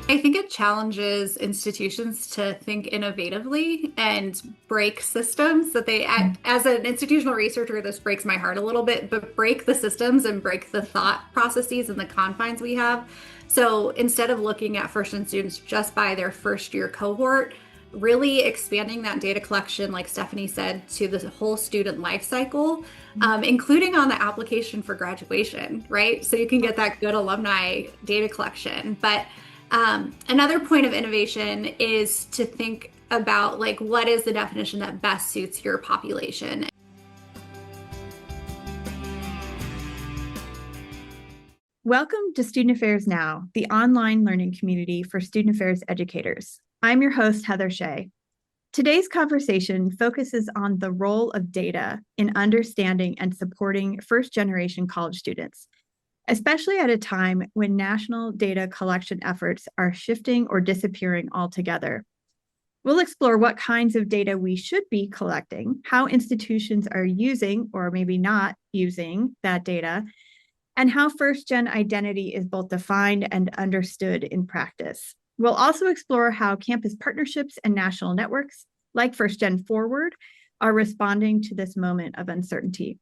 I think it challenges institutions to think innovatively and break systems that as an institutional researcher, this breaks my heart a little bit, but break the systems and break the thought processes and the confines we have. So instead of looking at first-gen students just by their first year cohort, really expanding that data collection, like Stephanie said, to the whole student life cycle, including on the application for graduation, right? So you can get that good alumni data collection. But another point of innovation is to think about like what is the definition that best suits your population. Welcome to Student Affairs Now, the online learning community for student affairs educators. I'm your host, Heather Shea. Today's conversation focuses on the role of data in understanding and supporting first-generation college students, especially at a time when national data collection efforts are shifting or disappearing altogether. We'll explore what kinds of data we should be collecting, how institutions are using or maybe not using that data, and how first-gen identity is both defined and understood in practice. We'll also explore how campus partnerships and national networks, like First-Gen Forward, are responding to this moment of uncertainty.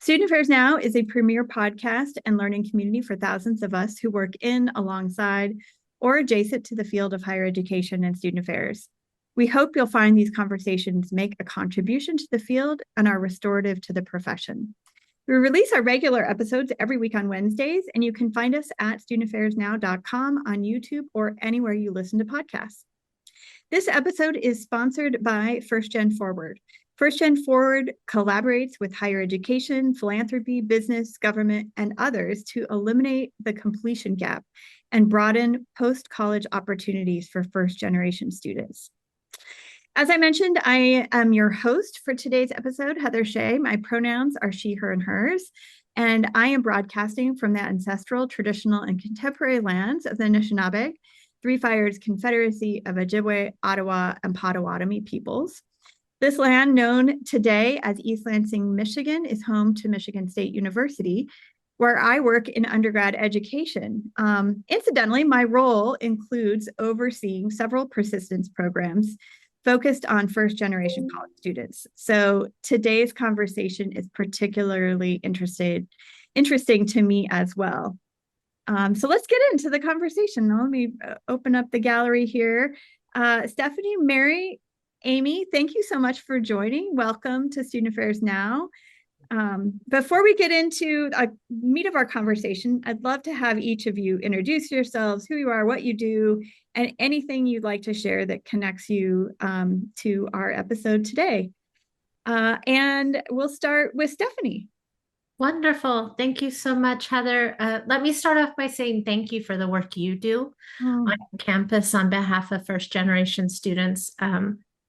Student Affairs Now is a premier podcast and learning community for thousands of us who work in, alongside, or adjacent to the field of higher education and student affairs. We hope you'll find these conversations make a contribution to the field and are restorative to the profession. We release our regular episodes every week on Wednesdays, and you can find us at studentaffairsnow.com on YouTube or anywhere you listen to podcasts. This episode is sponsored by First-Gen Forward. First-Gen Forward collaborates with higher education, philanthropy, business, government, and others to eliminate the completion gap and broaden post-college opportunities for first-generation students. As I mentioned, I am your host for today's episode, Heather Shea. My pronouns are she, her, and hers, and I am broadcasting from the ancestral, traditional, and contemporary lands of the Anishinaabe, Three Fires Confederacy of Ojibwe, Ottawa, and Potawatomi peoples. This land, known today as East Lansing, Michigan, is home to Michigan State University, where I work in undergrad education. Incidentally, my role includes overseeing several persistence programs focused on first-generation college students. So today's conversation is particularly interesting to me as well. So let's get into the conversation. Now, let me open up the gallery here. Stephanie, Mary, Amy, thank you so much for joining. Welcome to Student Affairs Now. Before we get into the meat of our conversation, I'd love to have each of you introduce yourselves, who you are, what you do, and anything you'd like to share that connects you to our episode today. And we'll start with Stephanie. Wonderful. Thank you so much, Heather. Let me start off by saying thank you for the work you do on campus on behalf of first generation students.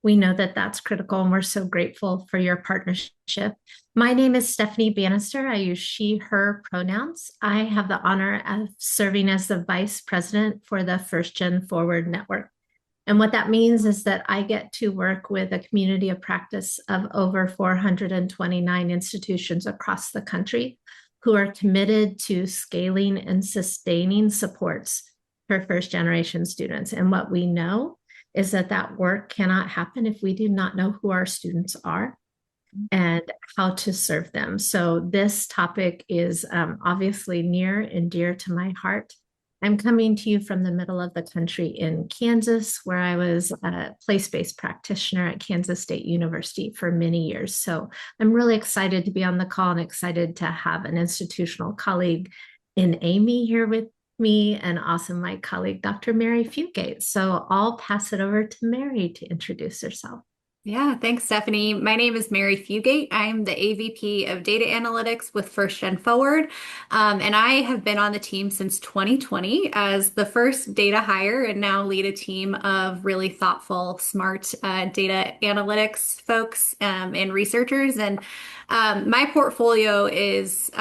We know that that's critical, and we're so grateful for your partnership. My name is Stephanie Bannister. I use she, her pronouns. I have the honor of serving as the vice president for the First Gen Forward Network. And what that means is that I get to work with a community of practice of over 429 institutions across the country who are committed to scaling and sustaining supports for first generation students. And what we know is that that work cannot happen if we do not know who our students are and how to serve them. So this topic is obviously near and dear to my heart. I'm coming to you from the middle of the country in Kansas, where I was a place-based practitioner at Kansas State University for many years. So I'm really excited to be on the call and excited to have an institutional colleague in Amy here with me, and also my colleague, Dr. Mary Fugate. So I'll pass it over to Mary to introduce herself. Yeah, thanks, Stephanie. My name is Mary Fugate. I'm the AVP of Data Analytics with First Gen Forward, and I have been on the team since 2020 as the first data hire and now lead a team of really thoughtful, smart data analytics folks and researchers. And my portfolio is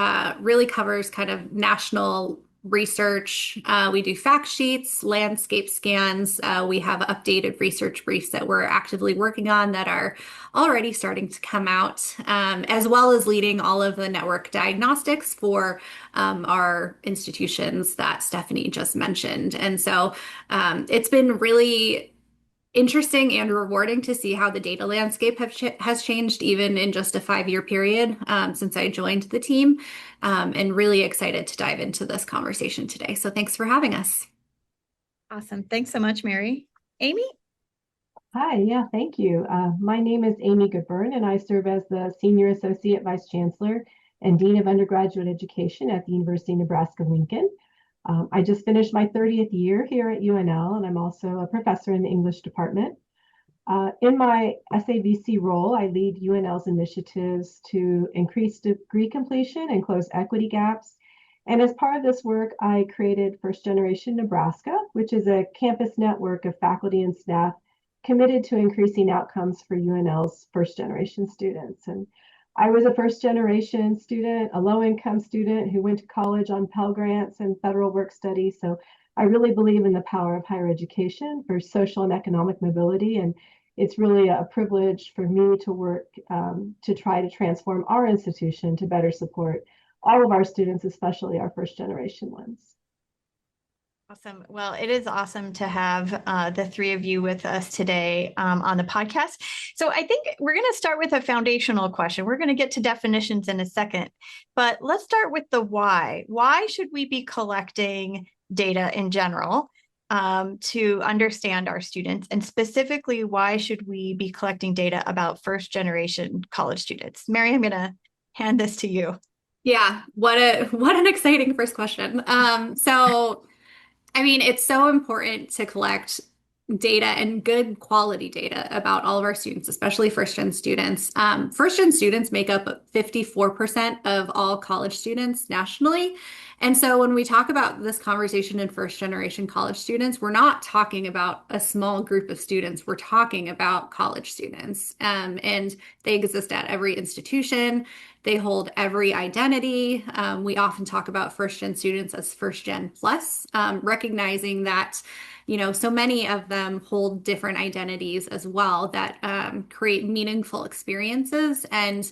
really covers kind of national research. We do fact sheets, landscape scans. We have updated research briefs that we're actively working on that are already starting to come out, as well as leading all of the network diagnostics for our institutions that Stephanie just mentioned. And so it's been really interesting and rewarding to see how the data landscape has changed even in just a 5-year period since I joined the team, and really excited to dive into this conversation today. So thanks for having us. Awesome. Thanks so much, Mary. Amy? Hi, yeah, thank you. My name is Amy Goodburn, and I serve as the Senior Associate Vice Chancellor and Dean of Undergraduate Education at the University of Nebraska-Lincoln. I just finished my 30th year here at UNL, and I'm also a professor in the English department. In my SAVC role, I lead UNL's initiatives to increase degree completion and close equity gaps. And as part of this work, I created First Generation Nebraska, which is a campus network of faculty and staff committed to increasing outcomes for UNL's first generation students. And I was a first generation student, a low income student who went to college on Pell Grants and federal work study. So I really believe in the power of higher education for social and economic mobility. And it's really a privilege for me to work to try to transform our institution to better support all of our students, especially our first generation ones. Awesome. Well, it is awesome to have the three of you with us today on the podcast. So I think we're going to start with a foundational question. We're going to get to definitions in a second, but let's start with the why. Why should we be collecting data in general to understand our students? And specifically, why should we be collecting data about first generation college students? Mary, I'm going to hand this to you. Yeah, what an exciting first question. I mean, it's so important to collect data and good quality data about all of our students, especially first-gen students. First-gen students make up 54% of all college students nationally. And so when we talk about this conversation in first-generation college students, we're not talking about a small group of students. We're talking about college students. And they exist at every institution. They hold every identity. We often talk about first-gen students as first-gen plus, recognizing that so many of them hold different identities as well that create meaningful experiences. And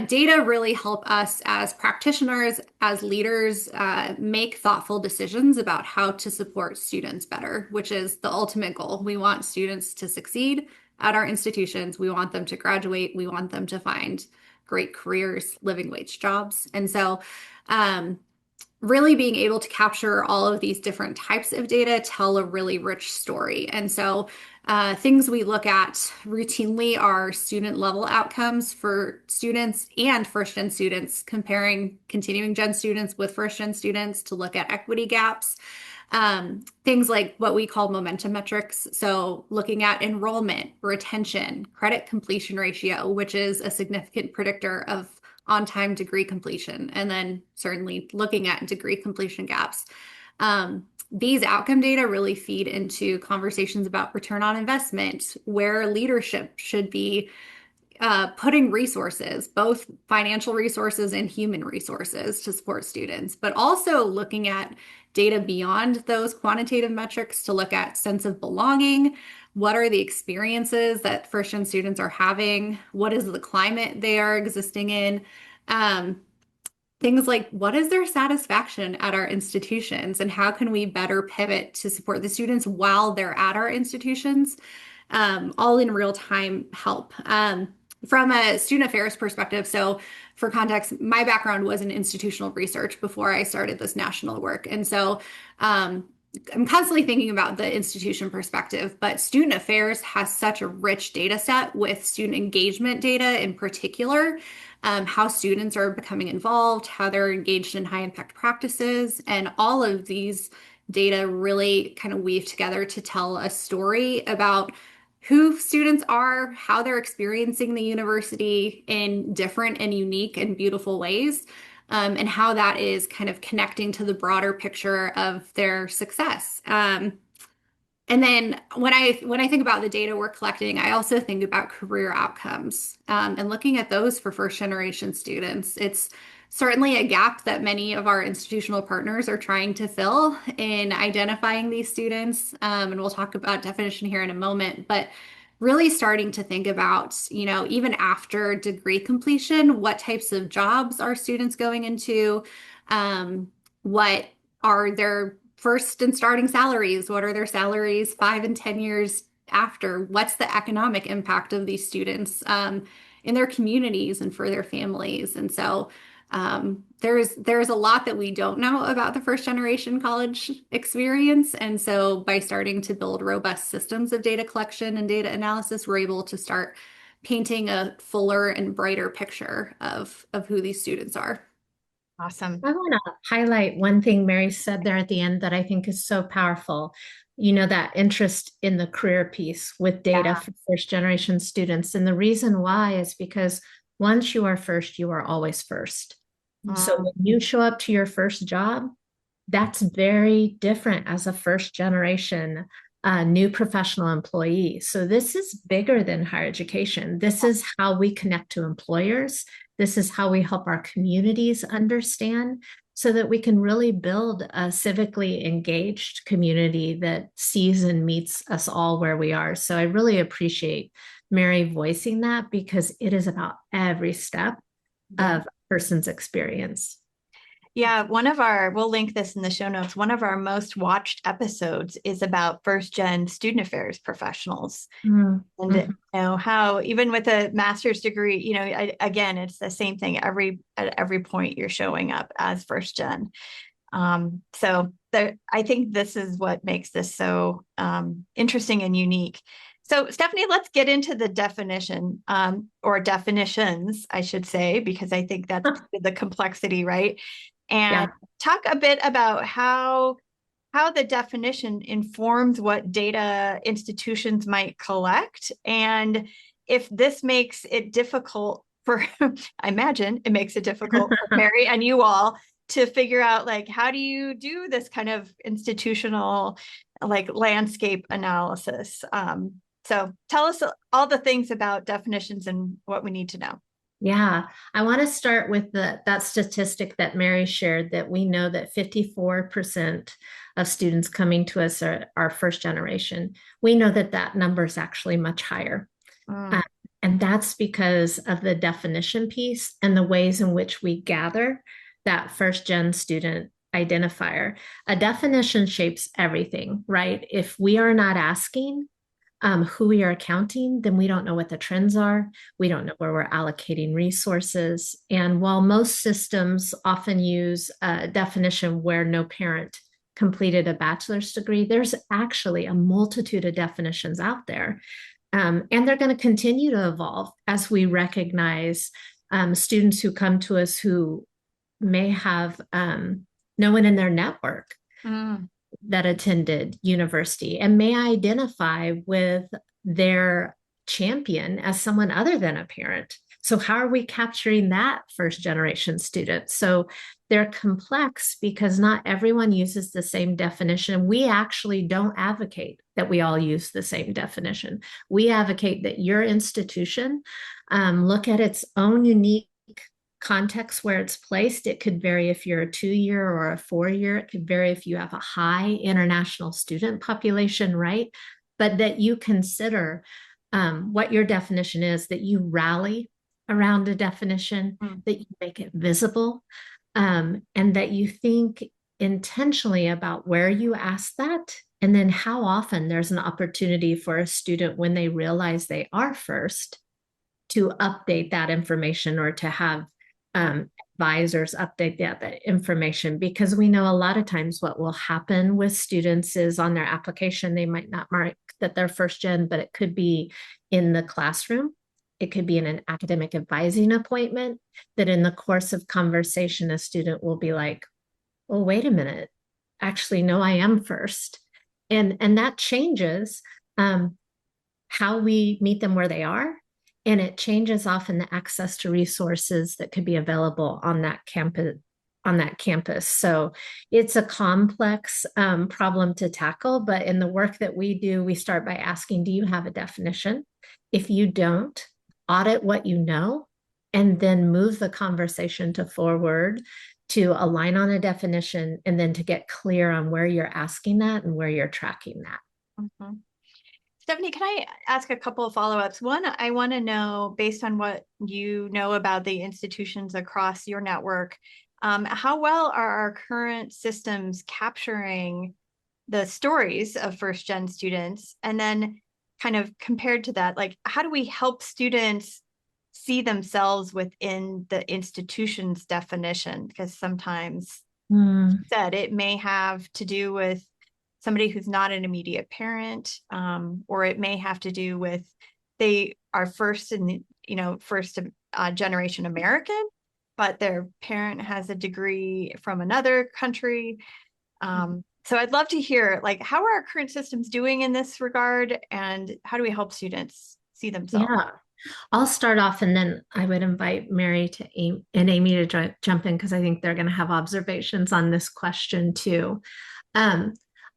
data really help us as practitioners, as leaders, make thoughtful decisions about how to support students better, which is the ultimate goal. We want students to succeed at our institutions. We want them to graduate. We want them to find great careers, living wage jobs. And so, really being able to capture all of these different types of data tell a really rich story. And so things we look at routinely are student level outcomes for students and first gen students, comparing continuing gen students with first gen students to look at equity gaps. Things like what we call momentum metrics. So looking at enrollment, retention, credit completion ratio, which is a significant predictor of on-time degree completion, and then certainly looking at degree completion gaps. These outcome data really feed into conversations about return on investment, where leadership should be putting resources, both financial resources and human resources to support students, but also looking at data beyond those quantitative metrics to look at sense of belonging. What are the experiences that first-gen students are having? What is the climate they are existing in? Things like what is their satisfaction at our institutions and how can we better pivot to support the students while they're at our institutions? All in real time help. From a student affairs perspective, so for context, my background was in institutional research before I started this national work. And so I'm constantly thinking about the institution perspective, but student affairs has such a rich data set with student engagement data in particular, how students are becoming involved, how they're engaged in high impact practices, and all of these data really kind of weave together to tell a story about who students are, how they're experiencing the university in different and unique and beautiful ways, and how that is kind of connecting to the broader picture of their success. And then when I think about the data we're collecting, I also think about career outcomes and looking at those for first generation students. It's certainly a gap that many of our institutional partners are trying to fill in identifying these students. And we'll talk about definition here in a moment, but really starting to think about, even after degree completion, what types of jobs are students going into? What are their first and starting salaries? What are their salaries 5 and 10 years after? What's the economic impact of these students in their communities and for their families? And so there's a lot that we don't know about the first generation college experience. And so by starting to build robust systems of data collection and data analysis, we're able to start painting a fuller and brighter picture of who these students are. Awesome. I want to highlight one thing Mary said there at the end that I think is so powerful. That interest in the career piece with data for first generation students. And the reason why is because once you are first, you are always first. So when you show up to your first job, that's very different as a first generation new professional employee. So this is bigger than higher education. This is how we connect to employers. This is how we help our communities understand so that we can really build a civically engaged community that sees and meets us all where we are. So I really appreciate Mary voicing that because it is about every step of a person's experience. Yeah, we'll link this in the show notes. One of our most watched episodes is about first gen student affairs professionals. And how even with a master's degree, again, it's the same thing at every point you're showing up as first gen. I think this is what makes this so interesting and unique. So Stephanie, let's get into the definition or definitions, I should say, because I think that's the complexity, right? And talk a bit about how the definition informs what data institutions might collect, and if this makes it difficult for, I imagine it makes it difficult for Mary and you all to figure out, like, how do you do this kind of institutional, like, landscape analysis? So tell us all the things about definitions and what we need to know. Yeah, I want to start with that statistic that Mary shared, that we know that 54% of students coming to us are first generation. We know that number is actually much higher. And that's because of the definition piece and the ways in which we gather that first gen student identifier. A definition shapes everything, right? If we are not asking who we are counting, then we don't know what the trends are. We don't know where we're allocating resources. And while most systems often use a definition where no parent completed a bachelor's degree, there's actually a multitude of definitions out there. And they're going to continue to evolve as we recognize students who come to us who may have no one in their network that attended university and may identify with their champion as someone other than a parent. So how are we capturing that first generation student? So they're complex because not everyone uses the same definition. We actually don't advocate that we all use the same definition. We advocate that your institution look at its own unique context where it's placed. It could vary if you're a 2-year or a 4-year. It could vary if you have a high international student population, right? But that you consider what your definition is, that you rally around a definition, that you make it visible, and that you think intentionally about where you ask that, and then how often there's an opportunity for a student when they realize they are first to update that information or to have advisors update that information, because we know a lot of times what will happen with students is on their application, they might not mark that they're first gen, but it could be in the classroom. It could be in an academic advising appointment that in the course of conversation, a student will be like, well, wait a minute, actually, no, I am first. And that changes how we meet them where they are. And it changes often the access to resources that could be available on that campus. So it's a complex problem to tackle. But in the work that we do, we start by asking, do you have a definition? If you don't, audit what you know and then move the conversation to forward to align on a definition and then to get clear on where you're asking that and where you're tracking that. Mm-hmm. Stephanie, can I ask a couple of follow-ups? One, I want to know, based on what you know about the institutions across your network, how well are our current systems capturing the stories of first-gen students? And then kind of compared to that, like, how do we help students see themselves within the institution's definition? Because sometimes said it may have to do with somebody who's not an immediate parent, or it may have to do with they are first generation American, but their parent has a degree from another country. So I'd love to hear, like, how are our current systems doing in this regard, and how do we help students see themselves? Yeah, I'll start off and then I would invite Mary and Amy to jump in because I think they're going to have observations on this question too.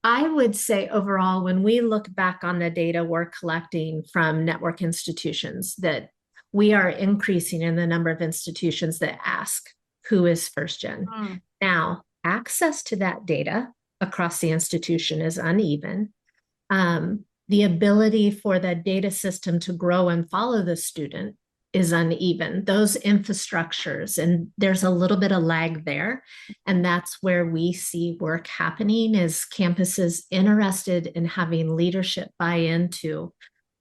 I would say overall, when we look back on the data we're collecting from network institutions, that we are increasing in the number of institutions that ask who is first gen. Now, access to that data across the institution is uneven. The ability for the data system to grow and follow the student is uneven. Those infrastructures, and there's a little bit of lag there. And that's where we see work happening is campuses interested in having leadership buy into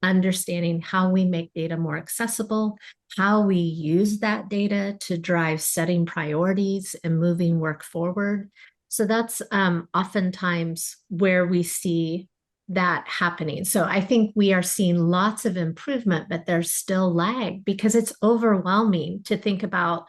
understanding how we make data more accessible, how we use that data to drive setting priorities and moving work forward. So that's oftentimes where we see that happening. So I think we are seeing lots of improvement, but there's still lag because it's overwhelming to think about,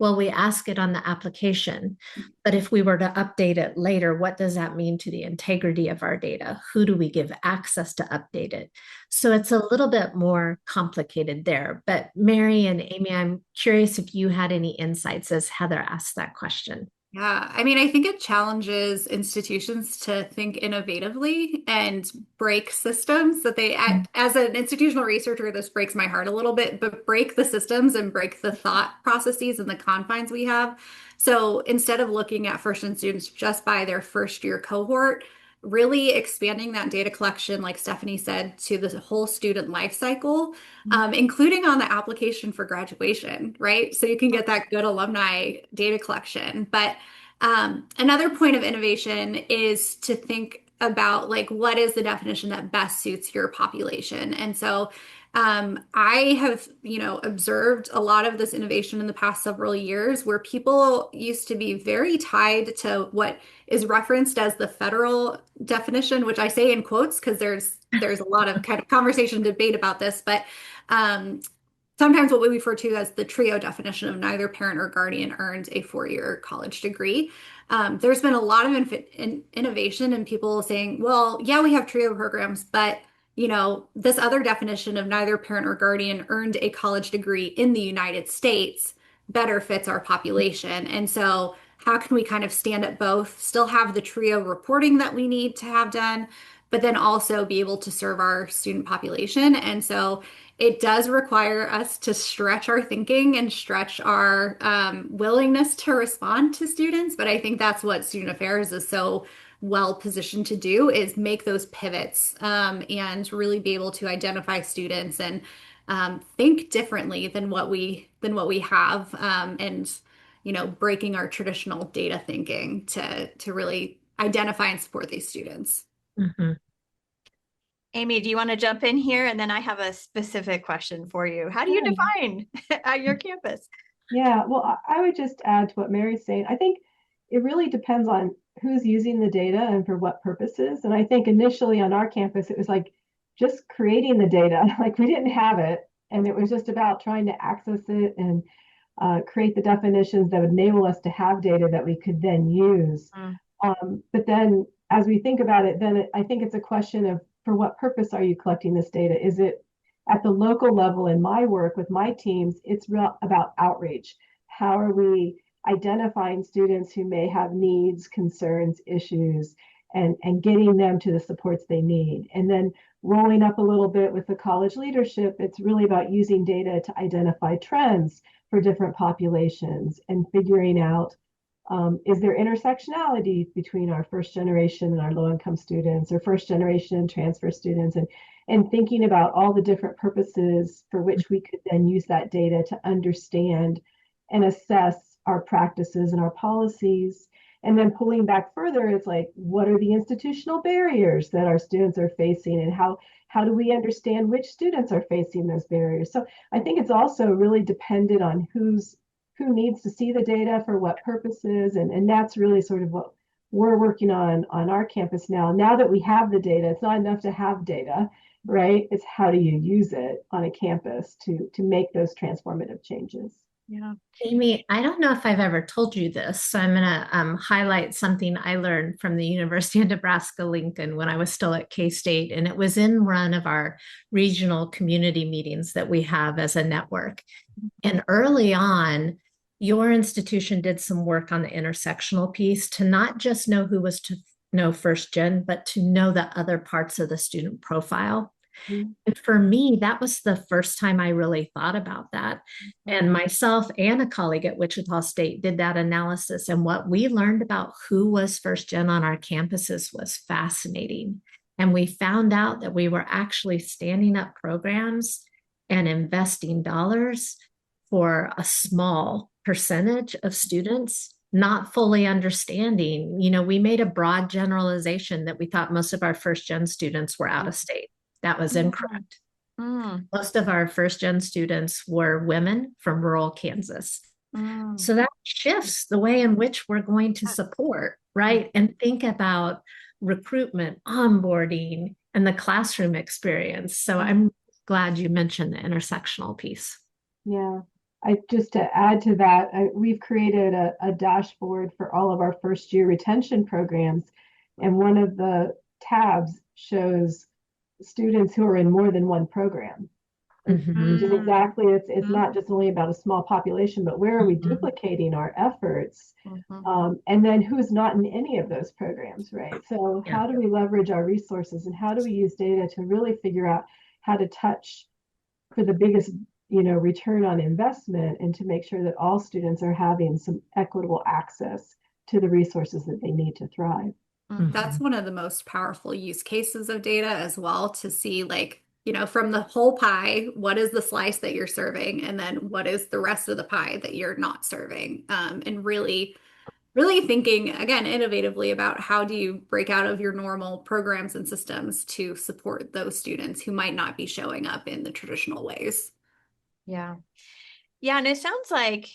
well, we ask it on the application, but if we were to update it later, what does that mean to the integrity of our data? Who do we give access to update it? So it's a little bit more complicated there. But Mary and Amy, I'm curious if you had any insights as Heather asked that question. Yeah, I mean, I think it challenges institutions to think innovatively and break systems that as an institutional researcher, this breaks my heart a little bit, but break the systems and break the thought processes and the confines we have. So instead of looking at first-gen students just by their first year cohort, really expanding that data collection, like Stephanie said, to the whole student life cycle, including on the application for graduation, right? So you can get that good alumni data collection. But another point of innovation is to think about, like, what is the definition that best suits your population? And so I have, observed a lot of this innovation in the past several years where people used to be very tied to what is referenced as the federal definition, which I say in quotes because there's a lot of kind of conversation debate about this, but sometimes what we refer to as the TRIO definition of neither parent or guardian earned a four-year college degree. There's been a lot of innovation and people saying, well, yeah, we have TRIO programs, but this other definition of neither parent or guardian earned a college degree in the United States better fits our population. And so how can we kind of stand at both, still have the TRIO reporting that we need to have done, but then also be able to serve our student population? And so it does require us to stretch our thinking and stretch our willingness to respond to students. But I think that's what student affairs is so well positioned to do, is make those pivots and really be able to identify students and think differently than what we have, and breaking our traditional data thinking to really identify and support these students. Mm-hmm. Amy, do you want to jump in here? And then I have a specific question for you. How do you define at your campus? Yeah, well, I would just add to what Mary's saying. I think it really depends on who's using the data and for what purposes. And I think initially on our campus, it was like just creating the data. Like we didn't have it. And it was just about trying to access it and create the definitions that would enable us to have data that we could then use. But then as we think about it, then I think it's a question of, for what purpose are you collecting this data? Is it at the local level? In my work with my teams, it's about outreach. How are we identifying students who may have needs, concerns, issues, and getting them to the supports they need? And then rolling up a little bit with the college leadership, it's really about using data to identify trends, for different populations and figuring out, is there intersectionality between our first generation and our low-income students, or first generation transfer students, and thinking about all the different purposes for which we could then use that data to understand and assess our practices and our policies. And then pulling back further, it's like, what are the institutional barriers that our students are facing, and how do we understand which students are facing those barriers? So I think it's also really dependent on who needs to see the data for what purposes, and that's really sort of what we're working on our campus now. Now that we have the data, it's not enough to have data, right? It's how do you use it on a campus to make those transformative changes. Yeah. Amy, I don't know if I've ever told you this, so I'm going to highlight something I learned from the University of Nebraska-Lincoln when I was still at K-State, and it was in one of our regional community meetings that we have as a network. And early on, your institution did some work on the intersectional piece to not just know who was to know first gen, but to know the other parts of the student profile. Mm-hmm. And for me, that was the first time I really thought about that. And myself and a colleague at Wichita State did that analysis. And what we learned about who was first gen on our campuses was fascinating. And we found out that we were actually standing up programs and investing dollars for a small percentage of students, not fully understanding. We made a broad generalization that we thought most of our first gen students were out of state. That was incorrect. Most of our first gen students were women from rural Kansas. So that shifts the way in which we're going to support, right? And think about recruitment, onboarding, and the classroom experience. So I'm glad you mentioned the intersectional piece. Yeah. Just to add to that, we've created a dashboard for all of our first year retention programs. And one of the tabs shows students who are in more than one program. Mm-hmm. Which is exactly, it's not just only about a small population, but where are we duplicating our efforts? And then who's not in any of those programs, right? So how do we leverage our resources, and how do we use data to really figure out how to touch for the biggest return on investment, and to make sure that all students are having some equitable access to the resources that they need to thrive. That's one of the most powerful use cases of data as well, to see, like, from the whole pie, what is the slice that you're serving, and then what is the rest of the pie that you're not serving, and really thinking, again, innovatively about how do you break out of your normal programs and systems to support those students who might not be showing up in the traditional ways. Yeah. Yeah, and it sounds like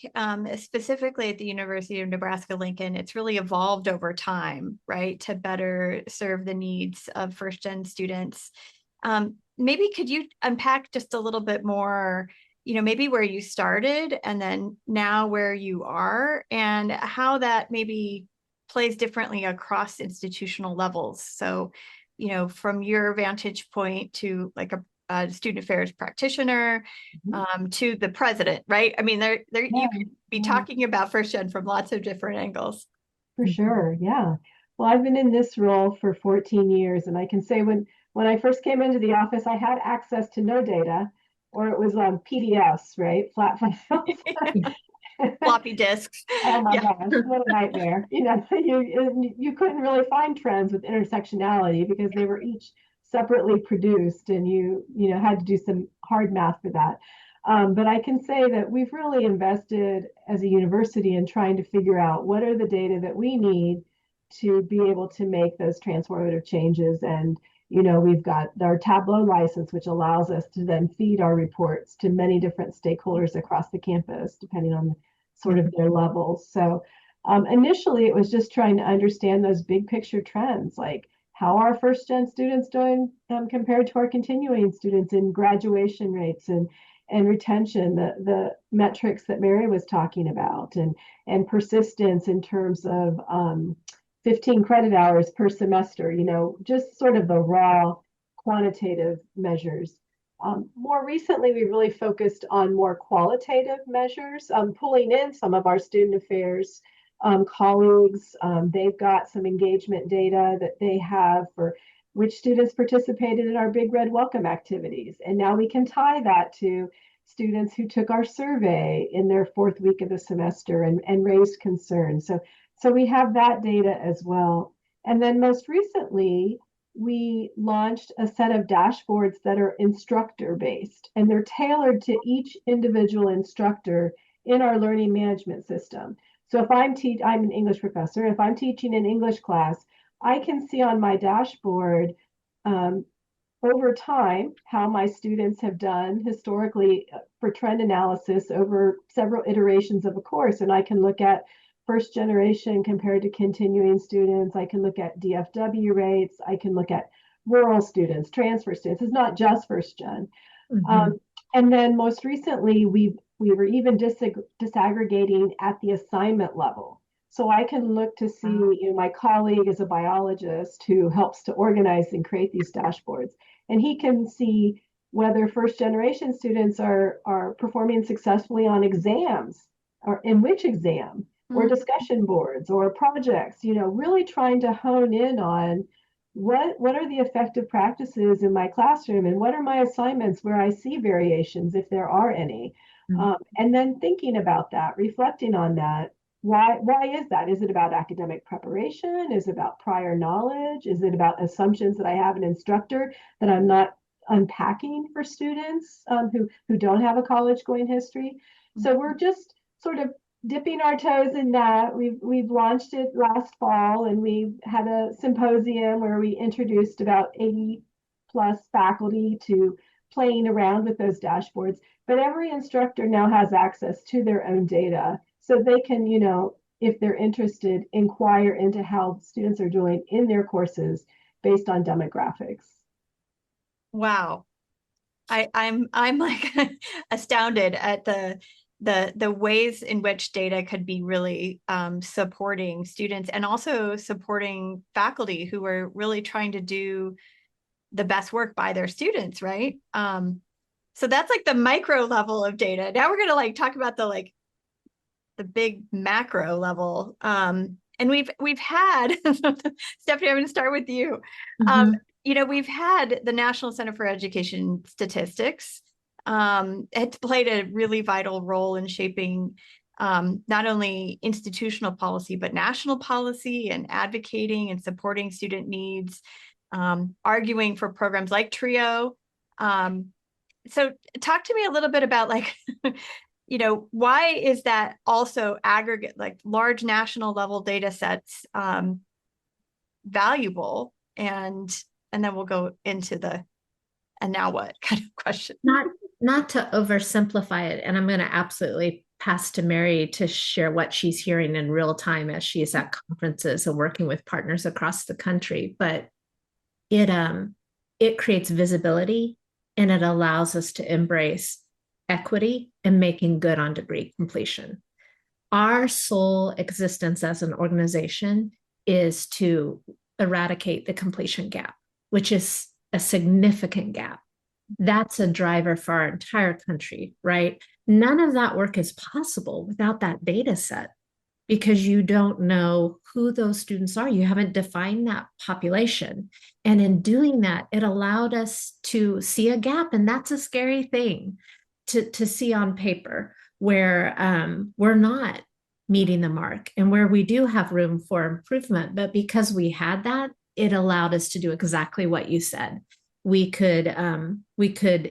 specifically at the University of Nebraska-Lincoln, it's really evolved over time, right, to better serve the needs of first-gen students. Maybe could you unpack just a little bit more, maybe where you started and then now where you are, and how that maybe plays differently across institutional levels. So, from your vantage point to like a student affairs practitioner, to the president, right? I mean, you could be talking about first gen from lots of different angles. For sure, yeah. Well, I've been in this role for 14 years, and I can say when I first came into the office, I had access to no data, or it was on PDFs, right? Flat files. Floppy disks. Oh my gosh, what a nightmare. You couldn't really find trends with intersectionality because they were each separately produced, and you had to do some hard math for that. But I can say that we've really invested as a university in trying to figure out what are the data that we need to be able to make those transformative changes. And we've got our Tableau license, which allows us to then feed our reports to many different stakeholders across the campus, depending on sort of their levels. So initially, it was just trying to understand those big picture trends, like how are first gen students doing compared to our continuing students in graduation rates and retention, the metrics that Mary was talking about, and persistence in terms of 15 credit hours per semester, just sort of the raw quantitative measures. More recently, we really focused on more qualitative measures, pulling in some of our student affairs colleagues. They've got some engagement data that they have for which students participated in our Big Red Welcome activities. And now we can tie that to students who took our survey in their fourth week of the semester and raised concerns. So we have that data as well. And then most recently, we launched a set of dashboards that are instructor based, and they're tailored to each individual instructor in our learning management system. So if I'm an English professor, if I'm teaching an English class, I can see on my dashboard over time how my students have done historically for trend analysis over several iterations of a course. And I can look at first generation compared to continuing students. I can look at DFW rates. I can look at rural students, transfer students. It's not just first gen. And then most recently, we were even disaggregating at the assignment level. So I can look to see, my colleague is a biologist who helps to organize and create these dashboards. And he can see whether first generation students are performing successfully on exams, or in which exam, or discussion boards or projects, really trying to hone in on what are the effective practices in my classroom, and what are my assignments where I see variations, if there are any. And then thinking about that, reflecting on that. Why is that? Is it about academic preparation? Is it about prior knowledge? Is it about assumptions that I have an instructor that I'm not unpacking for students who don't have a college going history? So we're just sort of dipping our toes in that. We've launched it last fall, and we had a symposium where we introduced about 80 plus faculty to playing around with those dashboards. But every instructor now has access to their own data, so they can, if they're interested, inquire into how students are doing in their courses based on demographics. Wow. I'm like astounded at the ways in which data could be really supporting students, and also supporting faculty who are really trying to do the best work by their students, right? So that's like the micro level of data. Now we're going to talk about the big macro level. And we've had Stephanie, I'm going to start with you. We've had the National Center for Education Statistics. It played a really vital role in shaping not only institutional policy, but national policy, and advocating and supporting student needs, arguing for programs like TRIO. So talk to me a little bit about why is that also aggregate, large national level data sets valuable? And then we'll go into the and now what kind of question. Not to oversimplify it, and I'm going to absolutely pass to Mary to share what she's hearing in real time as she is at conferences and working with partners across the country. But it creates visibility, and it allows us to embrace equity and making good on degree completion. Our sole existence as an organization is to eradicate the completion gap, which is a significant gap. That's a driver for our entire country, right? None of that work is possible without that data set, because you don't know who those students are. You haven't defined that population. And in doing that, it allowed us to see a gap. And that's a scary thing to see on paper, where we're not meeting the mark and where we do have room for improvement. But because we had that, it allowed us to do exactly what you said. We could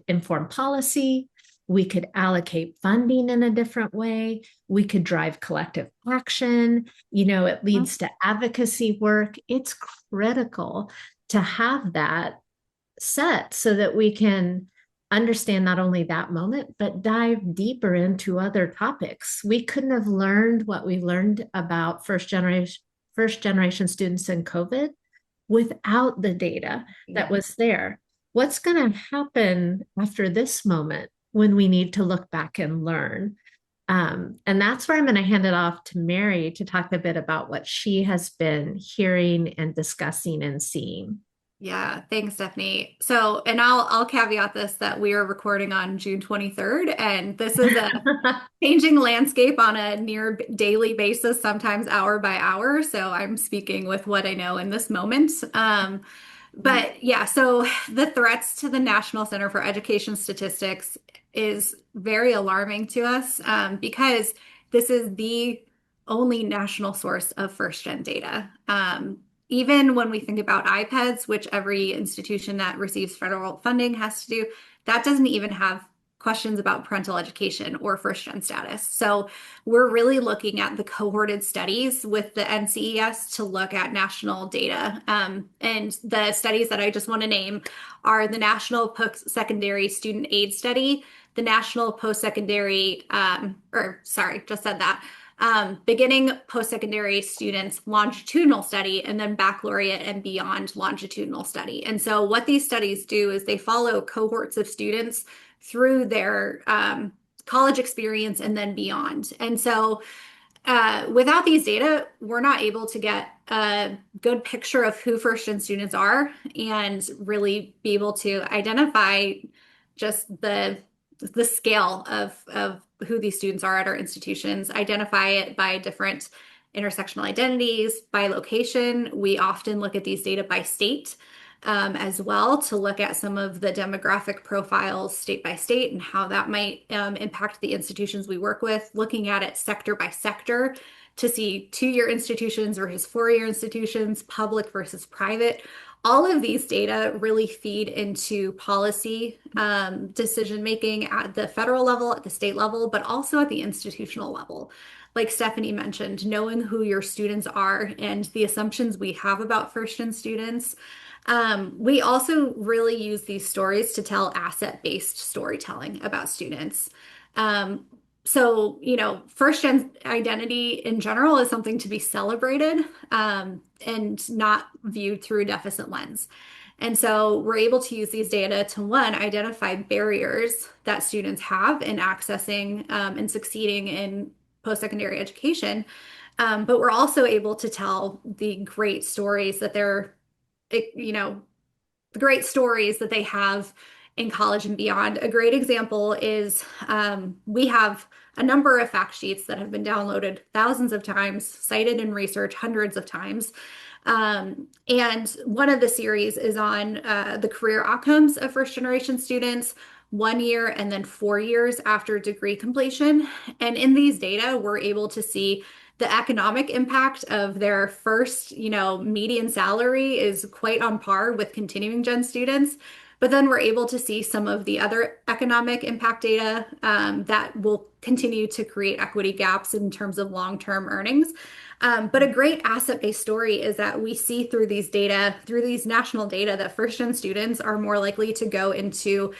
inform policy. We could allocate funding in a different way. We could drive collective action. It leads to advocacy work. It's critical to have that set so that we can understand not only that moment, but dive deeper into other topics. We couldn't have learned what we learned about first generation students in COVID without the data that was there. What's going to happen after this moment when we need to look back and learn? And that's where I'm going to hand it off to Mary to talk a bit about what she has been hearing and discussing and seeing. Yeah, thanks, Stephanie. So, and I'll caveat this that we are recording on June 23rd, and this is a changing landscape on a near daily basis, sometimes hour by hour. So I'm speaking with what I know in this moment. But yeah, so the threats to the National Center for Education Statistics is very alarming to us because this is the only national source of first-gen data. Even when we think about iPads, which every institution that receives federal funding has to do, that doesn't even have questions about parental education or first-gen status. So we're really looking at the cohorted studies with the NCES to look at national data. And the studies that I just want to name are the National Post-Secondary Student Aid Study, the National Post-Secondary, just said that, beginning post-secondary students longitudinal study, and then baccalaureate and beyond longitudinal study. And so what these studies do is they follow cohorts of students through their college experience and then beyond. And so without these data, we're not able to get a good picture of who first-gen students are and really be able to identify just the scale of who these students are at our institutions, identify it by different intersectional identities, by location. We often look at these data by state as well to look at some of the demographic profiles state by state and how that might impact the institutions we work with, looking at it sector by sector to see two-year institutions versus four-year institutions, public versus private. All of these data really feed into policy decision-making at the federal level, at the state level, but also at the institutional level. Like Stephanie mentioned, knowing who your students are and the assumptions we have about first-gen students. We also really use these stories to tell asset-based storytelling about students. So, first-gen identity in general is something to be celebrated and not viewed through a deficit lens. And so we're able to use these data to, one, identify barriers that students have in accessing and succeeding in post-secondary education. But we're also able to tell the great stories that the great stories that they have in college and beyond. A great example is we have a number of fact sheets that have been downloaded thousands of times, cited in research hundreds of times. And one of the series is on the career outcomes of first generation students 1 year and then 4 years after degree completion. And in these data, we're able to see the economic impact of their first, median salary is quite on par with continuing gen students. But then we're able to see some of the other economic impact data that will continue to create equity gaps in terms of long-term earnings. But a great asset-based story is that we see through these data, through these national data, that first-gen students are more likely to go into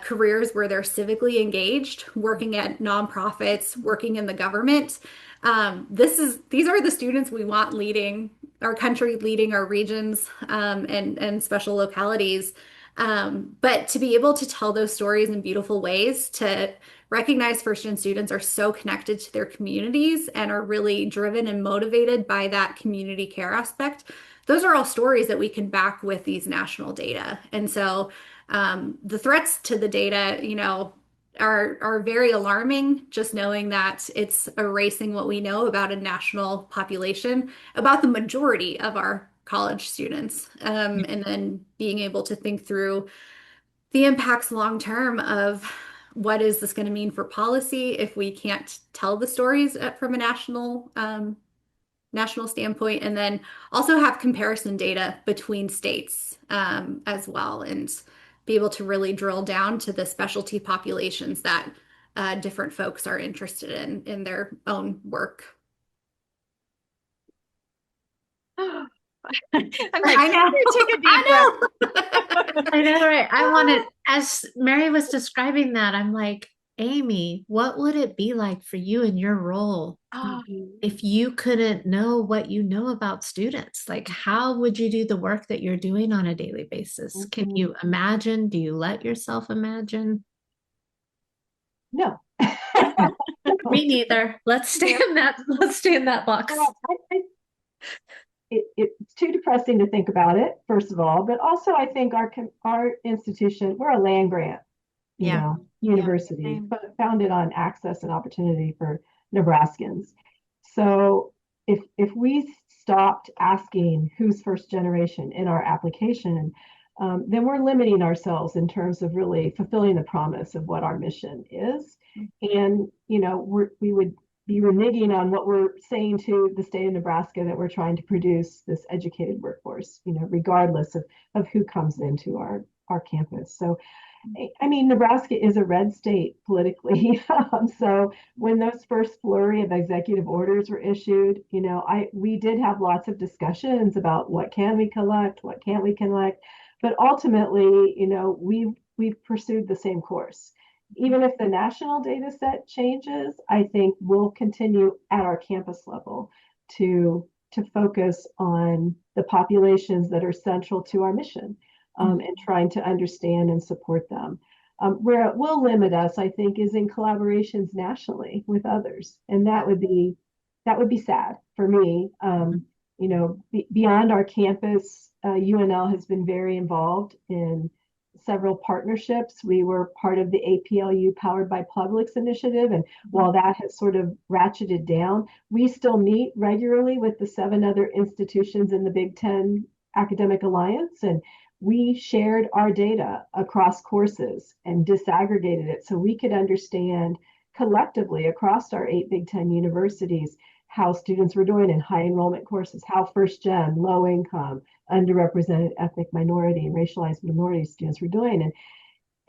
careers where they're civically engaged, working at nonprofits, working in the government. These are the students we want leading our country, leading our regions and special localities. But to be able to tell those stories in beautiful ways, to recognize first-gen students are so connected to their communities and are really driven and motivated by that community care aspect. Those are all stories that we can back with these national data. And so the threats to the data, are very alarming, just knowing that it's erasing what we know about a national population, about the majority of our college students, and then being able to think through the impacts long term of what is this going to mean for policy if we can't tell the stories from a national standpoint, and then also have comparison data between states as well, and be able to really drill down to the specialty populations that different folks are interested in their own work. I'm like, I know. take a deep breath. I know, right? I wanted, as Mary was describing that, I'm like, Amy, what would it be like for you in your role if you couldn't know what you know about students? Like, how would you do the work that you're doing on a daily basis? Can you imagine? Do you let yourself imagine? No. Me neither. Let's stay in that box. It's too depressing to think about it, first of all, but also I think our institution, we're a land grant, university, founded on access and opportunity for Nebraskans. So if we stopped asking who's first generation in our application, then we're limiting ourselves in terms of really fulfilling the promise of what our mission is. And, we would be reneging on what we're saying to the state of Nebraska, that we're trying to produce this educated workforce, regardless of who comes into our campus. So, I mean, Nebraska is a red state politically. So when those first flurry of executive orders were issued, we did have lots of discussions about what can we collect, what can't we collect. But ultimately, we've pursued the same course. Even if the national data set changes, I think we'll continue at our campus level to focus on the populations that are central to our mission. And trying to understand and support them. Where it will limit us, I think, is in collaborations nationally with others, and that would be sad for me. Beyond our campus, UNL has been very involved in several partnerships. We were part of the APLU Powered by Publics initiative, and while that has sort of ratcheted down, we still meet regularly with the 7 other institutions in the Big Ten Academic Alliance, and we shared our data across courses and disaggregated it so we could understand collectively across our 8 Big Ten universities how students were doing in high enrollment courses, how first gen, low income, underrepresented ethnic minority and racialized minority students were doing.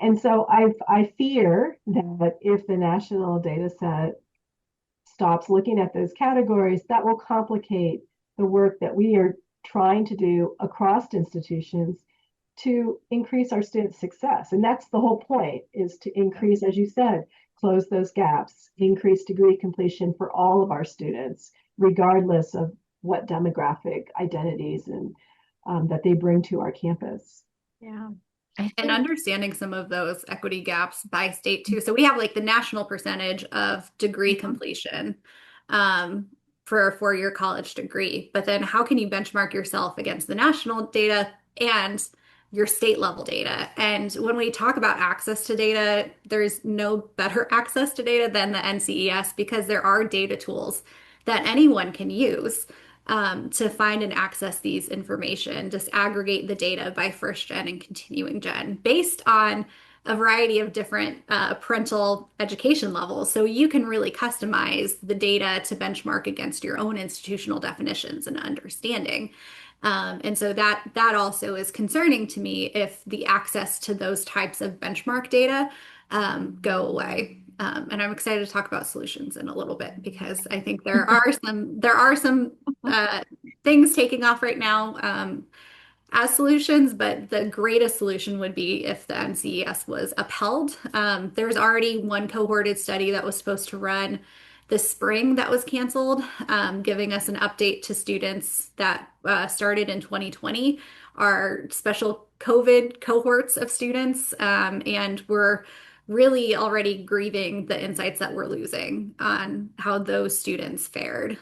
And so I fear that if the national data set stops looking at those categories, that will complicate the work that we are trying to do across institutions to increase our students' success. And that's the whole point, is to increase, as you said, close those gaps, increase degree completion for all of our students, regardless of what demographic identities and that they bring to our campus. Yeah. And understanding some of those equity gaps by state too. So we have like the national percentage of degree completion for a 4-year college degree, but then how can you benchmark yourself against the national data and your state level data? And when we talk about access to data, there's no better access to data than the NCES, because there are data tools that anyone can use to find and access these information, just aggregate the data by first gen and continuing gen based on a variety of different parental education levels. So you can really customize the data to benchmark against your own institutional definitions and understanding. And so that also is concerning to me if the access to those types of benchmark data go away. And I'm excited to talk about solutions in a little bit, because I think there are some things taking off right now as solutions, but the greatest solution would be if the NCES was upheld. There's already one cohorted study that was supposed to run this spring that was canceled, giving us an update to students that started in 2020, our special COVID cohorts of students, and we're really already grieving the insights that we're losing on how those students fared,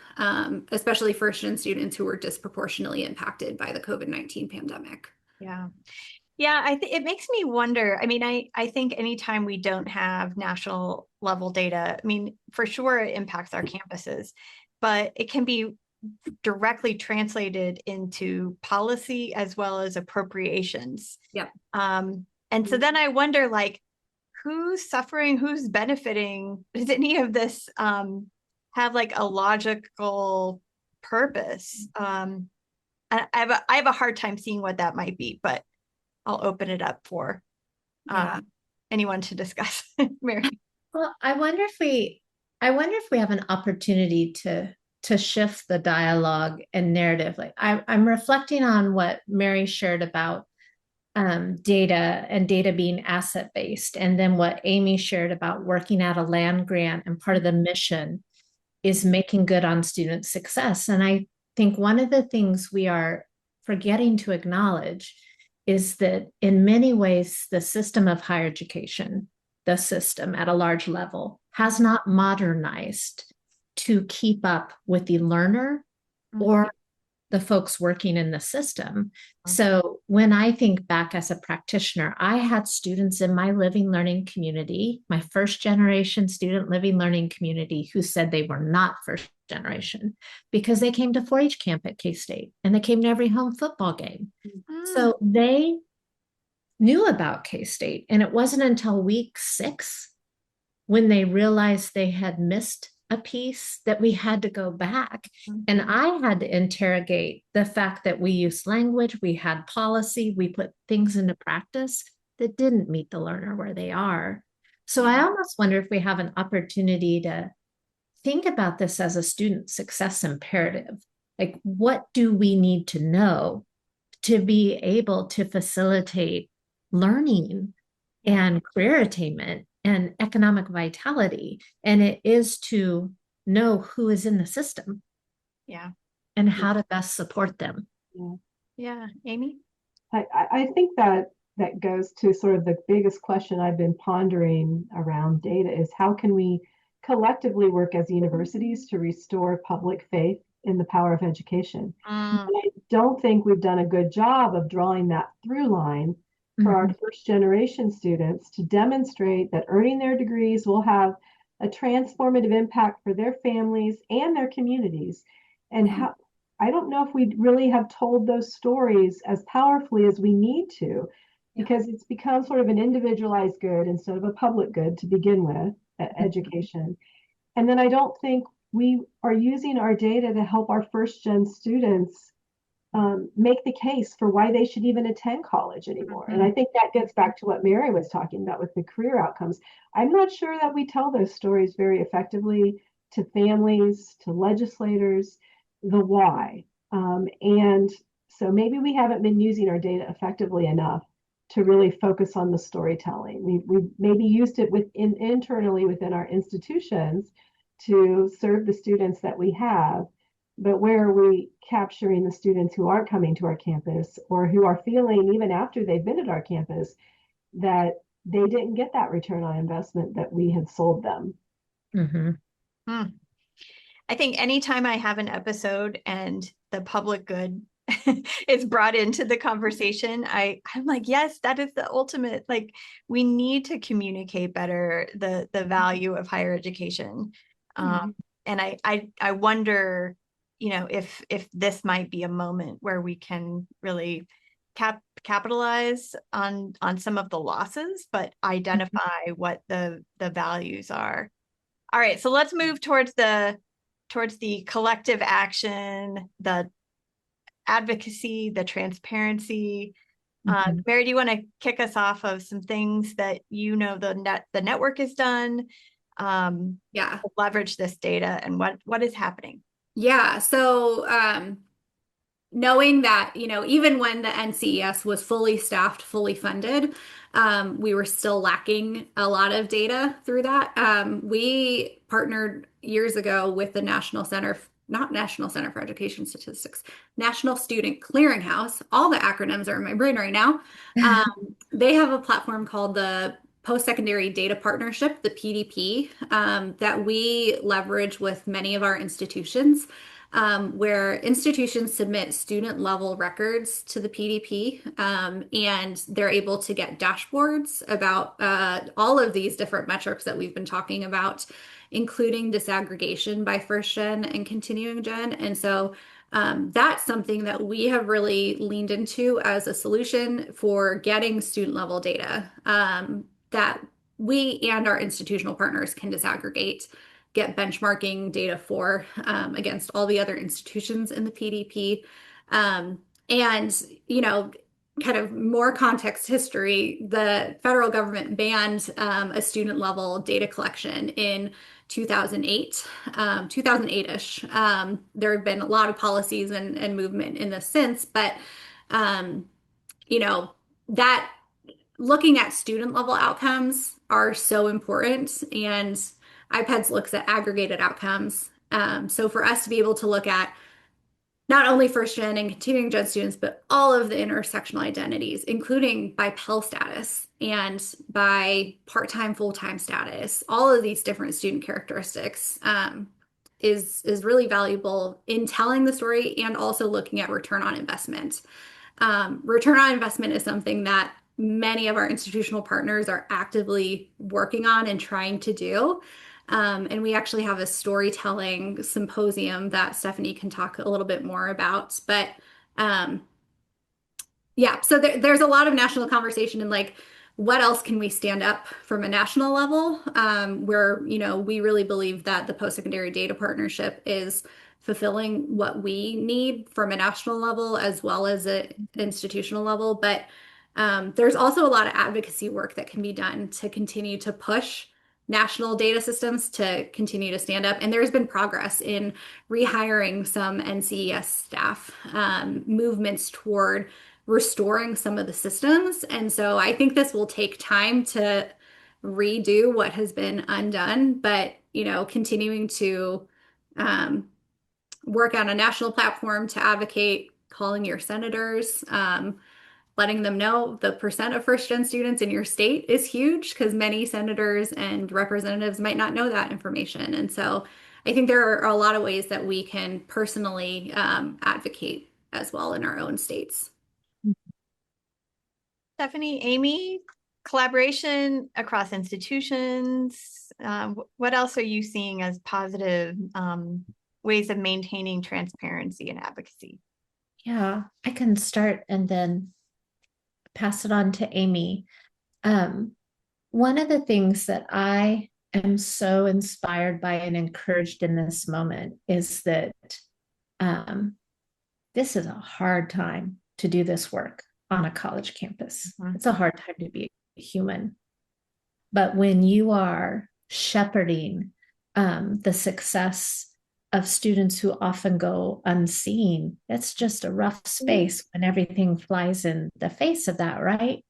especially first-gen students who were disproportionately impacted by the COVID-19 pandemic. Yeah. Yeah, it makes me wonder. I mean, I think anytime we don't have national level data, I mean, for sure it impacts our campuses, but it can be directly translated into policy as well as appropriations. Yeah. And so then I wonder, like, who's suffering, who's benefiting? Does any of this have like a logical purpose? I have a hard time seeing what that might be, but I'll open it up for anyone to discuss. Mary. Well, I wonder if we have an opportunity to shift the dialogue and narrative. Like I'm reflecting on what Mary shared about data and data being asset-based, and then what Amy shared about working out a land grant, and part of the mission is making good on student success. And I think one of the things we are forgetting to acknowledge is that in many ways, the system of higher education, the system at a large level, has not modernized to keep up with the learner or the folks working in the system. So when I think back as a practitioner, I had students in my living learning community, my first generation student living learning community, who said they were not first generation because they came to 4-H camp at K-State and they came to every home football game. So they knew about K-State, and it wasn't until week 6 when they realized they had missed a piece that we had to go back. And I had to interrogate the fact that we used language, we had policy, we put things into practice that didn't meet the learner where they are. So I almost wonder if we have an opportunity to think about this as a student success imperative. Like, what do we need to know to be able to facilitate learning and career attainment and economic vitality? And it is to know who is in the system. Yeah. And how to best support them. Yeah. Amy? I think that goes to sort of the biggest question I've been pondering around data is how can we collectively work as universities to restore public faith in the power of education? I don't think we've done a good job of drawing that through line for our first generation students to demonstrate that earning their degrees will have a transformative impact for their families and their communities. And how, I don't know if we really have told those stories as powerfully as we need to, because it's become sort of an individualized good instead of a public good to begin with, education. And then I don't think we are using our data to help our first gen students make the case for why they should even attend college anymore. And I think that gets back to what Mary was talking about with the career outcomes. I'm not sure that we tell those stories very effectively to families, to legislators, the why. And so maybe we haven't been using our data effectively enough to really focus on the storytelling. We maybe used it internally within our institutions to serve the students that we have, but where are we capturing the students who aren't coming to our campus or who are feeling, even after they've been at our campus, that they didn't get that return on investment that we had sold them? I think anytime I have an episode and the public good is brought into the conversation, I'm like, yes, that is the ultimate. Like, we need to communicate better the value of higher education. And I wonder, if this might be a moment where we can really capitalize on some of the losses, but identify what the values are. All right, so let's move towards the collective action, the advocacy, the transparency. Mary, do you want to kick us off of some things that the network has done to leverage this data and what is happening? Yeah, so knowing that, even when the NCES was fully staffed, fully funded, we were still lacking a lot of data through that. We partnered years ago with the National Center for Education Statistics, National Student Clearinghouse. All the acronyms are in my brain right now. They have a platform called the Post-Secondary Data Partnership, the PDP, that we leverage with many of our institutions, where institutions submit student level records to the PDP, and they're able to get dashboards about all of these different metrics that we've been talking about, including disaggregation by first gen and continuing gen. And so that's something that we have really leaned into as a solution for getting student level data that we and our institutional partners can disaggregate, get benchmarking data for against all the other institutions in the PDP. And, kind of more context history, the federal government banned a student level data collection in 2008, 2008-ish. There have been a lot of policies and movement in this since, but, that looking at student level outcomes are so important, and IPEDS looks at aggregated outcomes. So for us to be able to look at not only first gen and continuing gen students, but all of the intersectional identities, including by Pell status and by part-time, full-time status, all of these different student characteristics is really valuable in telling the story and also looking at return on investment. Return on investment is something that many of our institutional partners are actively working on and trying to do. And we actually have a storytelling symposium that Stephanie can talk a little bit more about. But um, yeah, so there's a lot of national conversation and like, what else can we stand up from a national level? Where, we really believe that the post-secondary data partnership is fulfilling what we need from a national level as well as an institutional level. But there's also a lot of advocacy work that can be done to continue to push national data systems to continue to stand up. And there's been progress in rehiring some NCES staff, movements toward restoring some of the systems. And so I think this will take time to redo what has been undone, but continuing to work on a national platform to advocate, calling your senators, letting them know the percent of first gen students in your state is huge because many senators and representatives might not know that information. And so I think there are a lot of ways that we can personally advocate as well in our own states. Stephanie, Amy, collaboration across institutions. What else are you seeing as positive ways of maintaining transparency and advocacy? Yeah, I can start and then pass it on to Amy. One of the things that I am so inspired by and encouraged in this moment is that this is a hard time to do this work on a college campus. Mm-hmm. It's a hard time to be a human. But when you are shepherding the success of students who often go unseen, it's just a rough space when everything flies in the face of that, right?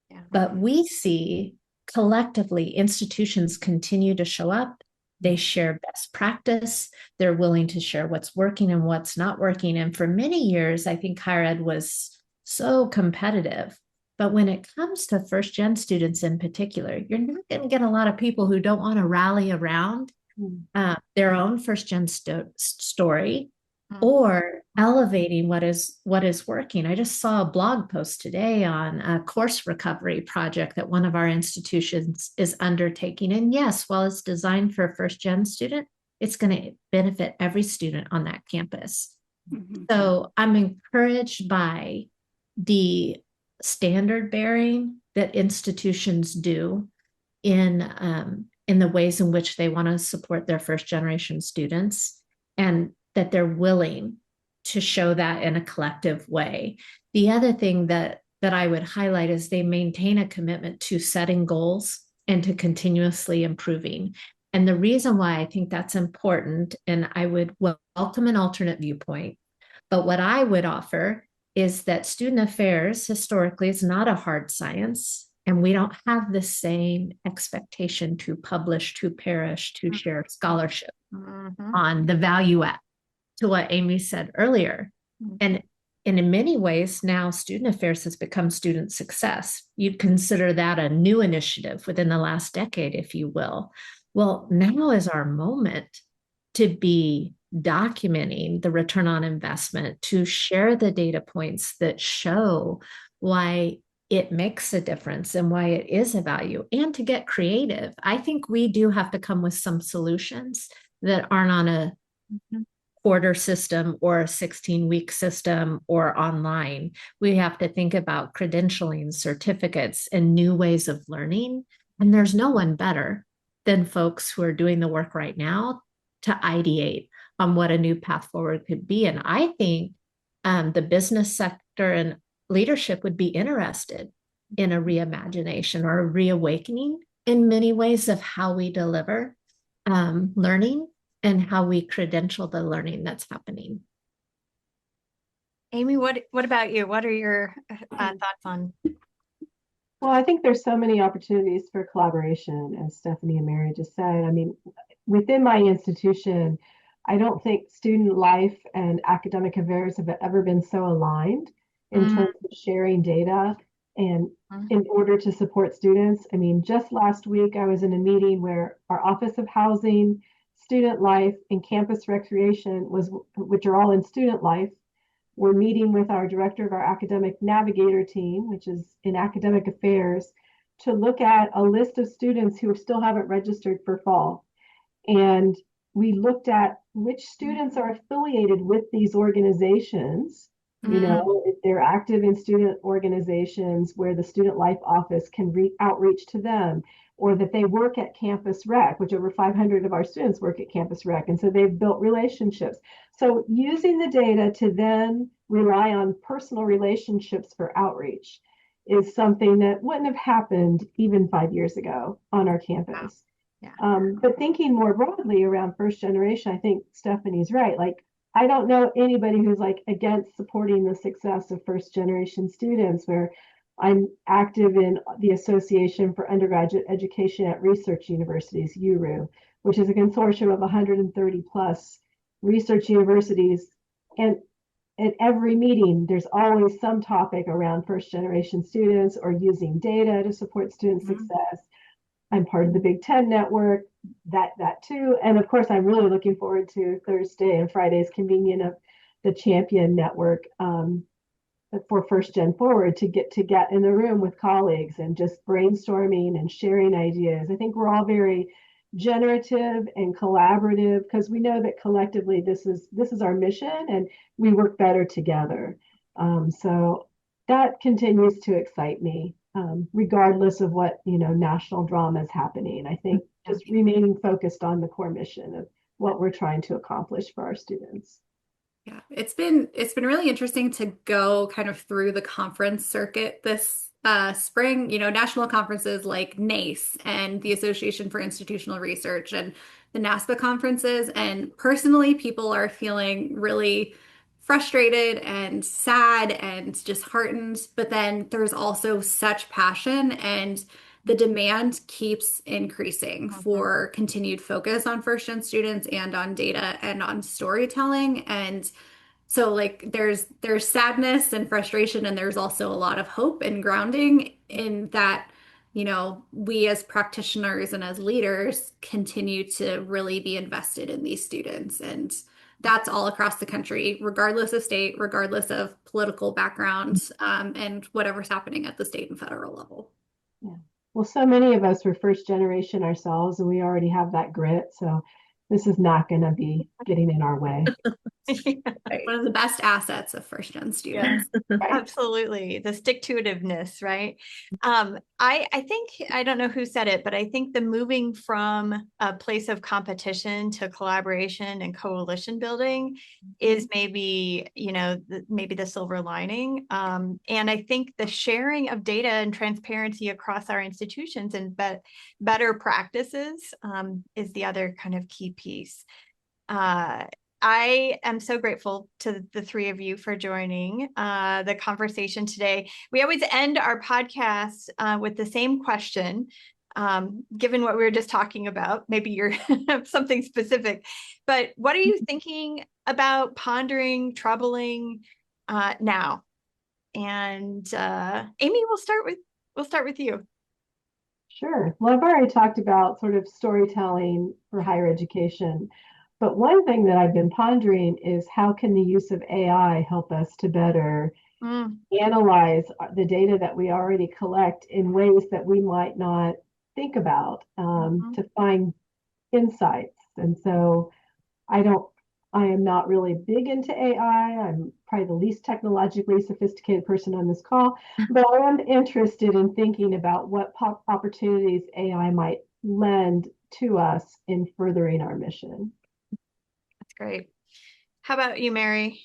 Yeah. But we see collectively institutions continue to show up. They share best practice. They're willing to share what's working and what's not working. And for many years, I think higher ed was so competitive. But when it comes to first gen students in particular, you're not going to get a lot of people who don't want to rally around their own first gen story or elevating what is working. I just saw a blog post today on a course recovery project that one of our institutions is undertaking. And yes, while it's designed for a first gen student, it's going to benefit every student on that campus. Mm-hmm. So I'm encouraged by the standard bearing that institutions do in the ways in which they want to support their first generation students, and that they're willing to show that in a collective way. The other thing that I would highlight is they maintain a commitment to setting goals and to continuously improving. And the reason why I think that's important, and I would welcome an alternate viewpoint, but what I would offer is that student affairs historically is not a hard science, and we don't have the same expectation to publish, to perish, to share scholarship on the value add, to what Amy said earlier. And in many ways now, student affairs has become student success. You'd consider that a new initiative within the last decade, if you will. Well, now is our moment to be documenting the return on investment, to share the data points that show why it makes a difference and why it is a value, and to get creative. I think we do have to come with some solutions that aren't on a quarter system or a 16-week system or online. We have to think about credentialing, certificates, and new ways of learning. And there's no one better than folks who are doing the work right now to ideate on what a new path forward could be. And I think the business sector and leadership would be interested in a reimagination or a reawakening in many ways of how we deliver learning and how we credential the learning that's happening. Amy, what about you? What are your thoughts on? Well, I think there's so many opportunities for collaboration, as Stephanie and Mary just said. I mean, within my institution, I don't think student life and academic affairs have ever been so aligned in terms of sharing data and in order to support students. I mean, just last week, I was in a meeting where our Office of Housing, student life, and campus recreation, which are all in student life. We're meeting with our director of our academic navigator team, which is in academic affairs, to look at a list of students who still haven't registered for fall. And we looked at which students are affiliated with these organizations. You know, if they're active in student organizations where the student life office can outreach to them, or that they work at campus rec, which over 500 of our students work at campus rec. And so they've built relationships. So using the data to then rely on personal relationships for outreach is something that wouldn't have happened even 5 years ago on our campus. Yeah. But thinking more broadly around first generation, I think Stephanie's right. Like, I don't know anybody who's like against supporting the success of first generation students, where I'm active in the Association for Undergraduate Education at Research Universities, URU, which is a consortium of 130 plus research universities. And at every meeting, there's always some topic around first generation students or using data to support student success. I'm part of the Big Ten network, that too. And of course, I'm really looking forward to Thursday and Friday's convening of the Champion Network for First Gen Forward to get in the room with colleagues and just brainstorming and sharing ideas. I think we're all very generative and collaborative because we know that collectively this is our mission and we work better together. So that continues to excite me. Regardless of what national drama is happening. I think just remaining focused on the core mission of what we're trying to accomplish for our students. Yeah, it's been really interesting to go kind of through the conference circuit this spring. National conferences like NACE and the Association for Institutional Research and the NASPA conferences. And personally, people are feeling really frustrated and sad and disheartened. But then there's also such passion, and the demand keeps increasing for continued focus on first-gen students and on data and on storytelling. And so like there's sadness and frustration, and there's also a lot of hope and grounding in that, we as practitioners and as leaders continue to really be invested in these students. And that's all across the country, regardless of state, regardless of political background, and whatever's happening at the state and federal level. Yeah. Well, so many of us were first generation ourselves, and we already have that grit. So this is not going to be getting in our way. Right. One of the best assets of first gen students. Yeah, right. Absolutely. The stick-to-itiveness, right? I think, I don't know who said it, but I think the moving from a place of competition to collaboration and coalition building is maybe, maybe the silver lining. And I think the sharing of data and transparency across our institutions and better practices is the other kind of key piece. I am so grateful to the three of you for joining the conversation today. We always end our podcast with the same question, given what we were just talking about. Maybe you're something specific, but what are you thinking about, pondering, troubling now? And Amy, we'll start with you. Sure. Well, I've already talked about sort of storytelling for higher education. But one thing that I've been pondering is how can the use of AI help us to better analyze the data that we already collect in ways that we might not think about to find insights. And so I am not really big into AI. I'm probably the least technologically sophisticated person on this call, but I am interested in thinking about what opportunities AI might lend to us in furthering our mission. Great. How about you, Mary?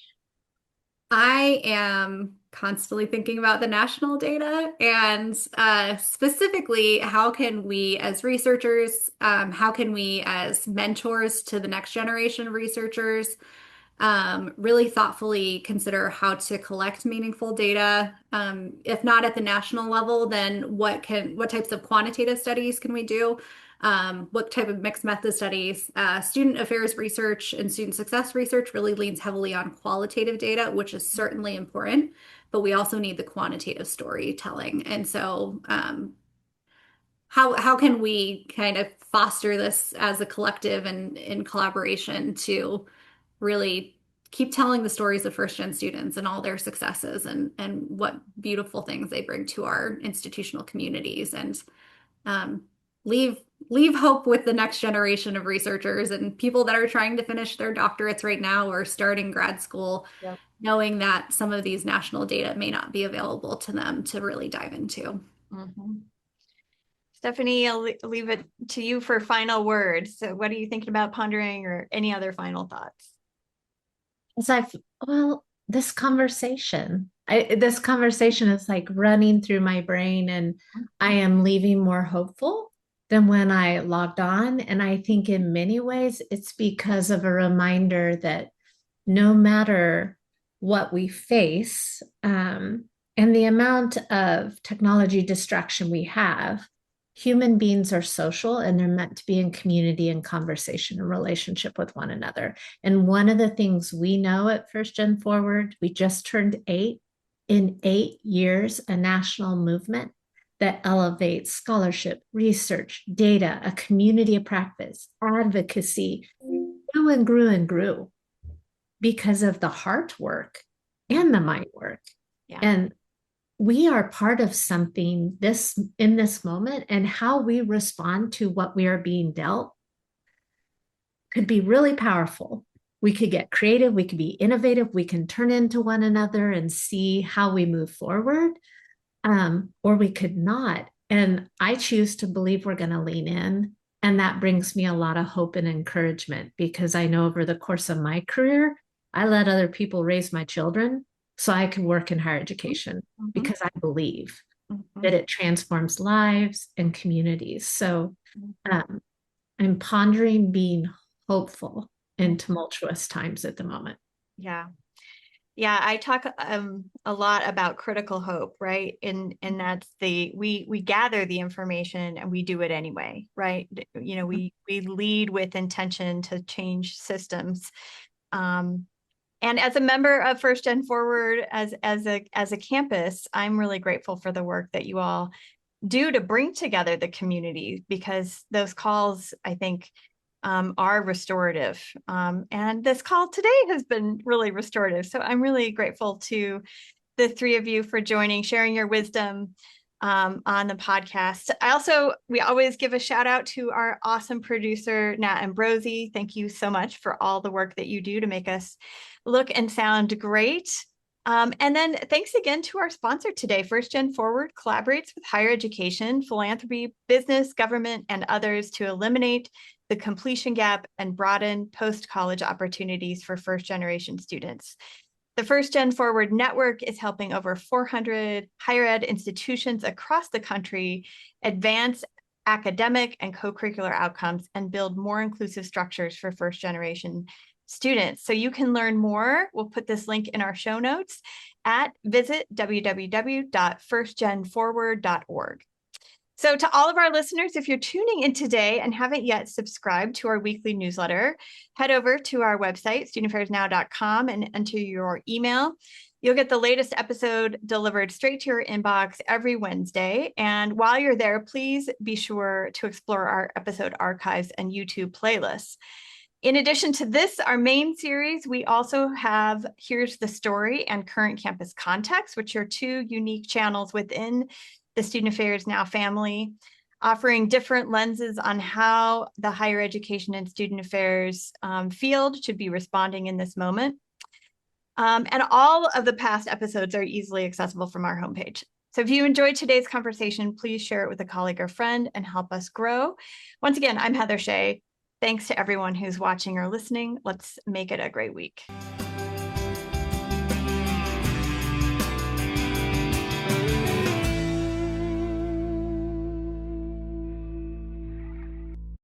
I am constantly thinking about the national data and specifically, how can we as researchers, how can we as mentors to the next generation of researchers really thoughtfully consider how to collect meaningful data. If not at the national level, then what types of quantitative studies can we do? What type of mixed method studies? Student affairs research and student success research really leans heavily on qualitative data, which is certainly important, but we also need the quantitative storytelling. And so how can we kind of foster this as a collective and in collaboration to really keep telling the stories of first gen students and all their successes and what beautiful things they bring to our institutional communities and um, leave leave hope with the next generation of researchers and people that are trying to finish their doctorates right now or starting grad school, Yep. knowing that some of these national data may not be available to them to really dive into. Mm-hmm. Stephanie, I'll leave it to you for final words. So what are you thinking about pondering or any other final thoughts? Well, this conversation is like running through my brain, and I am leaving more hopeful than when I logged on. And I think in many ways it's because of a reminder that no matter what we face, and the amount of technology distraction we have, human beings are social and they're meant to be in community and conversation and relationship with one another. And one of the things we know at First Gen Forward, we just turned 8. In 8 years, a national movement that elevates scholarship, research, data, a community of practice, advocacy, grew and grew and grew because of the heart work and the mind work. Yeah. And we are part of something in this moment, and how we respond to what we are being dealt could be really powerful. We could get creative, we could be innovative, we can turn into one another and see how we move forward, or we could not. And I choose to believe we're going to lean in. And that brings me a lot of hope and encouragement, because I know over the course of my career, I let other people raise my children so I could work in higher education, because I believe that it transforms lives and communities. So I'm pondering being hopeful in tumultuous times at the moment. Yeah. Yeah, I talk a lot about critical hope, right? And that's we gather the information and we do it anyway, right? You know, we lead with intention to change systems. And as a member of First Gen Forward, as a campus, I'm really grateful for the work that you all do to bring together the community, because those calls, I think, are restorative. And this call today has been really restorative. So I'm really grateful to the three of you for joining, sharing your wisdom on the podcast. We always give a shout out to our awesome producer, Nat Ambrosi. Thank you so much for all the work that you do to make us look and sound great. And then thanks again to our sponsor today. First Gen Forward collaborates with higher education, philanthropy, business, government, and others to eliminate the completion gap and broaden post-college opportunities for first-generation students. The First Gen Forward Network is helping over 400 higher ed institutions across the country advance academic and co-curricular outcomes and build more inclusive structures for first-generation students. So you can learn more. We'll put this link in our show notes visit www.firstgenforward.org. So to all of our listeners, if you're tuning in today and haven't yet subscribed to our weekly newsletter, head over to our website, studentaffairsnow.com, and enter your email. You'll get the latest episode delivered straight to your inbox every Wednesday. And while you're there, please be sure to explore our episode archives and YouTube playlists. In addition to this, our main series, we also have Here's the Story and Current Campus Context, which are two unique channels within the Student Affairs Now family, offering different lenses on how the higher education and student affairs field should be responding in this moment. And all of the past episodes are easily accessible from our homepage. So if you enjoyed today's conversation, please share it with a colleague or friend and help us grow. Once again, I'm Heather Shea. Thanks to everyone who's watching or listening. Let's make it a great week.